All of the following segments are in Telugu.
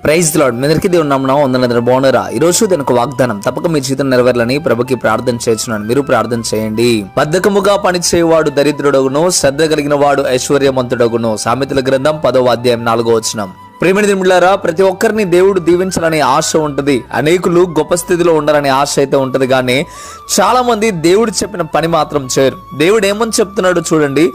Praise the lord. మీ అందరికీ దేవుని నామమున వందనాలు. బాగున్నారా? ఈ రోజు దీనికి వాగ్దానం తప్పక మీ జీవితం నెరవేరాలని ప్రభుకి ప్రార్థన చేస్తున్నాను. మీరు ప్రార్థన చేయండి. బద్ధకముగా పనిచేయవాడు దరిద్రుడగును, శ్రద్ధ కలిగిన వాడు ఐశ్వర్యవంతుడగును. సామెతల గ్రంథం 10వ అధ్యాయం 4వ వచనం. ప్రేమిణ దినులారా, ప్రతి ఒక్కరిని దేవుడు దీవించాలనే ఆశ ఉంటది. అనేకులు గొప్ప స్థితిలో ఉండాలనే ఆశ అయితే ఉంటది, కానీ చాలా మంది దేవుడు చెప్పిన పని మాత్రం చేయరు. దేవుడు ఏమని చెప్తున్నాడో చూడండి.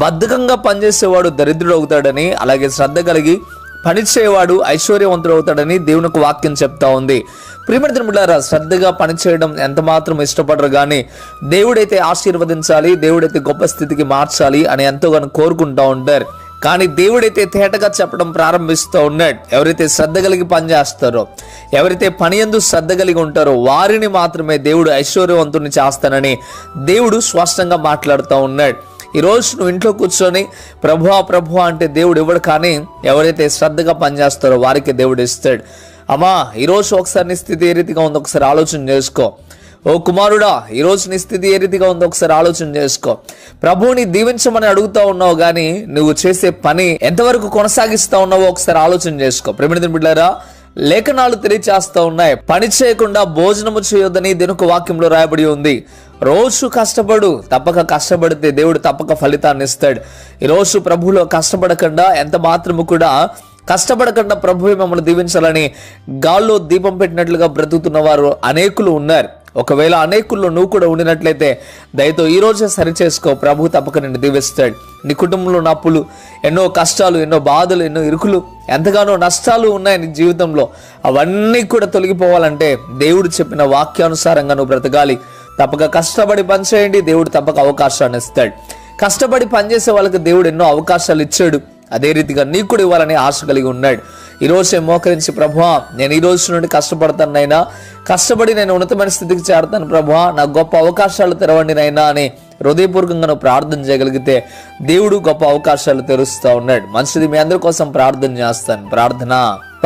బద్ధకంగా పనిచేసేవాడు దరిద్రుడు అవుతాడని, అలాగే శ్రద్ధ కలిగి పనిచేయవాడు ఐశ్వర్యవంతుడు అవుతాడని దేవునికి వాక్యం చెప్తా ఉంది. ప్రియమైన దినులారా, శ్రద్ధగా పనిచేయడం ఎంత మాత్రం ఇష్టపడరు, కానీ దేవుడైతే ఆశీర్వదించాలి, దేవుడైతే గొప్ప స్థితికి మార్చాలి అని ఎంతోగానో కోరుకుంటా ఉంటారు. కానీ దేవుడైతే తేటగా చెప్పడం ప్రారంభిస్తూ ఉన్నాడు. ఎవరైతే శ్రద్ధ కలిగి పనిచేస్తారో, ఎవరైతే పని యందు శ్రద్ధ కలిగి ఉంటారో వారిని మాత్రమే దేవుడు ఐశ్వర్యవంతుని చేస్తానని దేవుడు స్పష్టంగా మాట్లాడుతూ ఉన్నాడు. ఈరోజు నువ్వు ఇంట్లో కూర్చొని ప్రభువా అంటే దేవుడు ఇవ్వడు, కానీ ఎవరైతే శ్రద్ధగా పనిచేస్తారో వారికి దేవుడు ఇస్తాడు. అమ్మా, ఈరోజు ఒకసారి నీ స్థితి ఏ రీతిగా ఉందో ఒకసారి ఆలోచన చేసుకో. ఓ కుమారుడా, ఈరోజు నీ స్థితి ఏ రీతిగా ఉందో ఒకసారి ఆలోచన చేసుకో. ప్రభువుని దీవించమని అడుగుతా ఉన్నావు, కానీ నువ్వు చేసే పని ఎంతవరకు కొనసాగిస్తా ఉన్నావో ఒకసారి ఆలోచన చేసుకో. ప్రేమిణ బిడ్డలారా, లేఖనాలు తెలియచేస్తా ఉన్నాయి, పని చేయకుండా భోజనము చేయొద్దని దేవుని వాక్యంలో రాయబడి ఉంది. రోజు కష్టపడు, తప్పక కష్టపడితే దేవుడు తప్పక ఫలితాన్ని ఇస్తాడు. ఈరోజు ప్రభువులో కష్టపడకుండా, ఎంత మాత్రము కూడా కష్టపడకుండా ప్రభువే మమ్మల్ని దీవించాలని గాల్లో దీపం పెట్టినట్లుగా బ్రతుకుతున్న వారు అనేకులు ఉన్నారు. ఒకవేళ అనేకుల్లో నువ్వు కూడా ఉండినట్లయితే దయతో ఈ రోజే సరిచేసుకో. ప్రభు తప్పక నిన్ను దీవిస్తాడు. నీ కుటుంబంలో ఉన్న అప్పులు, ఎన్నో కష్టాలు, ఎన్నో బాధలు, ఎన్నో ఇరుకులు, ఎంతగానో నష్టాలు ఉన్నాయి నీ జీవితంలో. అవన్నీ కూడా తొలగిపోవాలంటే దేవుడు చెప్పిన వాక్యానుసారంగా నువ్వు బ్రతకాలి. తప్పక కష్టపడి పనిచేయండి, దేవుడు తప్పక అవకాశాన్ని ఇస్తాడు. కష్టపడి పనిచేసే వాళ్ళకి దేవుడు ఎన్నో అవకాశాలు ఇచ్చాడు. అదే రీతిగా నీకు కూడా ఇవ్వాలని ఆశ కలిగి ఉన్నాడు. ఈరోజే మోకరించి, ప్రభువా నేను ఈ రోజు నుండి కష్టపడతాను నైనా, కష్టపడి నేను ఉన్నతమైన స్థితికి చేరతాను ప్రభువా, నాకు గొప్ప అవకాశాలు తెరవండి నైనా అని హృదయపూర్వకంగా నువ్వు ప్రార్థన చేయగలిగితే దేవుడు గొప్ప అవకాశాలు తెరుస్తూ ఉన్నాడు. మంచిది, మీ అందరి కోసం ప్రార్థన చేస్తాను. ప్రార్థన.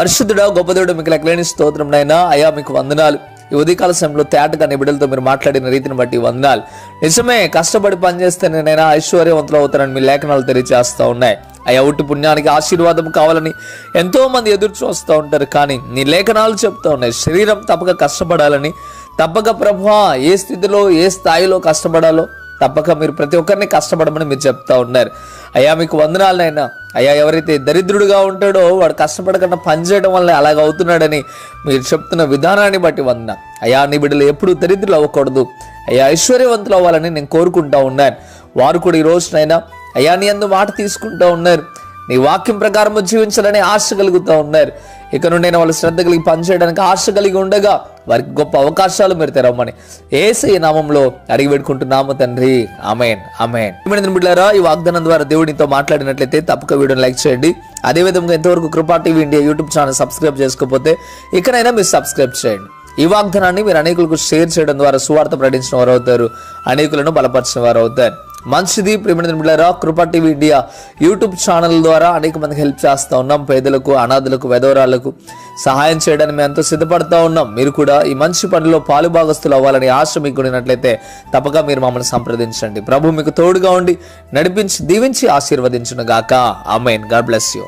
పరిశుద్ధుడా, గొప్ప దేవుడు, మీకు లెక్కలేని స్తోత్రం నైనా. అయ్యా మీకు వందనాలు. ఈ ఉదయకాల సమయంలో తేటగా నీ బిడ్డలతో మీరు మాట్లాడిన రీతిని బట్టి వందనాలు. నిజమే, కష్టపడి పనిచేస్తే నేనైనా ఐశ్వర్యవంతులు అవుతానని మీ లేఖనాలు తెలియజేస్తూ ఉన్నాయి. అయ్యా, ఉట్టి పుణ్యానికి ఆశీర్వాదం కావాలని ఎంతో మంది ఎదురు చూస్తూ ఉంటారు, కానీ నీ లేఖనాలు చెప్తూ ఉన్నాయి శరీరం తప్పక కష్టపడాలని. తప్పక ప్రభువా ఏ స్థితిలో ఏ స్థాయిలో కష్టపడాలో తప్పక మీరు ప్రతి ఒక్కరిని కష్టపడమని మీరు చెప్తా ఉన్నారు. అయ్యా మీకు వందనాలనైనా. అయ్యా, ఎవరైతే దరిద్రుడిగా ఉంటాడో వాడు కష్టపడకుండా పనిచేయడం వల్ల అలాగ అవుతున్నాడని మీరు చెప్తున్న విధానాన్ని బట్టి వందన. అయ్యా, నీ బిడ్డలు ఎప్పుడు దరిద్రులు అవ్వకూడదు, అయ్యా ఐశ్వర్యవంతులు అవ్వాలని నేను కోరుకుంటా ఉన్నాను. వారు కూడా ఈ రోజునైనా అయ్యా నీ యందు మాట తీసుకుంటూ ఉన్నారు, నీ వాక్యం ప్రకారం జీవించాలని ఆశ కలుగుతూ ఉన్నారు. ఇక నుండి వాళ్ళు శ్రద్ధ కలిగి పనిచేయడానికి ఆశ కలిగి ఉండగా వారికి గొప్ప అవకాశాలు మీరు తెరవమని యేసయ్య నామంలో అడిగి పెట్టుకుంటున్నాము తండ్రి. ఆమేన్, ఆమేన్. బిడ్డలారా, ఈ వాగ్దానం ద్వారా దేవుడితో మాట్లాడినట్లయితే తప్పక వీడియోని లైక్ చేయండి. అదేవిధంగా ఎంతవరకు కృపా TV India YouTube channel subscribe చేసుకోకపోతే ఇకనైనా మీరు సబ్స్క్రైబ్ చేయండి. ఈ వాగ్దానాన్ని మీరు అనేకులకు షేర్ చేయడం ద్వారా సువార్త ప్రకటించిన వారు అవుతారు, అనేకులను బలపరిచిన వారు అవుతారు. మంచిది. ప్రియమైన బిడ్డలారా, కృపా టీవీ ఇండియా యూట్యూబ్ ఛానల్ ద్వారా అనేక మందికి హెల్ప్ చేస్తూ ఉన్నాం. పేదలకు, అనాథులకు, విధవరాలకు సహాయం చేయడానికి మేము ఎంతో సిద్ధపడతా ఉన్నాం. మీరు కూడా ఈ మంచి పనిలో పాలుభాగస్తులు అవ్వాలని ఆశ మీకు ఉన్నట్లయితే తప్పక మీరు మమ్మల్ని సంప్రదించండి. ప్రభు మీకు తోడుగా ఉండి నడిపించి దీవించి ఆశీర్వదించును గాక. ఆమేన్. God bless you.